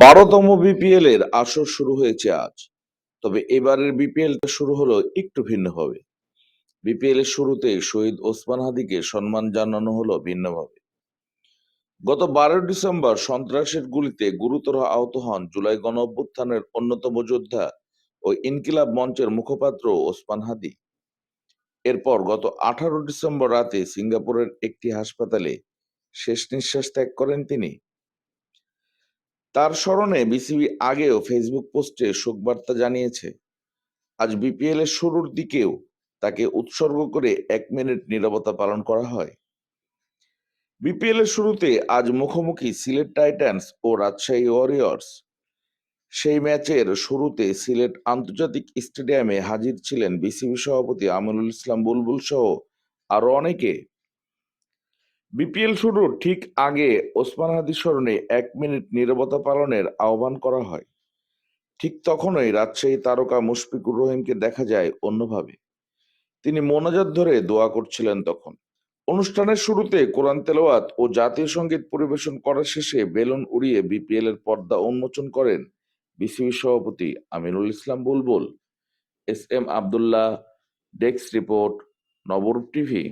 12তম BPL এর আসর শুরু হয়েছে আজ। তবে এবারের বিপিএলটা শুরু হলো একটু ভিন্নভাবে। বিপিএল এর শুরুতে শহীদ ওসমান হাদিকে সম্মান জানানো হলো ভিন্নভাবে। গত 12 ডিসেম্বর সন্ত্রাসের গুলিতে গুরুতর আহত হন জুলাই গণঅভ্যুত্থানের অন্যতম যোদ্ধা ও ইনকিলাব মঞ্চের মুখপাত্র ওসমান হাদি। এরপর গত 18 ডিসেম্বর রাতে সিঙ্গাপুরের একটি হাসপাতালে শেষ নিঃশ্বাস ত্যাগ করেন তিনি। তার স্মরণে বিসিবি আগেও ফেসবুক পোস্টে শোকবার্তা জানিয়েছে। আজ বিপিএল এর শুরুর দিকেও তাকে উৎসর্গ করে 1 মিনিট নীরবতা পালন করা হয়। বিপিএল এর শুরুতে আজ মুখোমুখি সিলেট টাইটান্স ও রাজশাহী ওয়ারিয়র্স। সেই ম্যাচের শুরুতে সিলেট আন্তর্জাতিক স্টেডিয়ামে হাজির ছিলেন বিসিবি সভাপতি আমিনুল ইসলাম বুলবুল সহ আরো অনেকে। বিপিএল শুরুর ঠিক আগে ওসমান হাদির স্মরণে 1 মিনিট নীরবতা পালনের আহ্বান করা হয়। ঠিক তখনই রাজশাহী তারকা মুশফিকুর রহিমকে দেখা যায় অন্যভাবে। তিনি মোনাজাত ধরে দোয়া করছিলেন তখন। অনুষ্ঠানের শুরুতে কোরআন তেলাওয়াত ও জাতীয় সঙ্গীত পরিবেশন করার শেষে বেলুন উড়িয়ে বিপিএল এর পর্দা উন্মোচন করেন বিসিবি সভাপতি Aminul Islam Bulbul. S M Abdullah, desk report, Nabarup TV.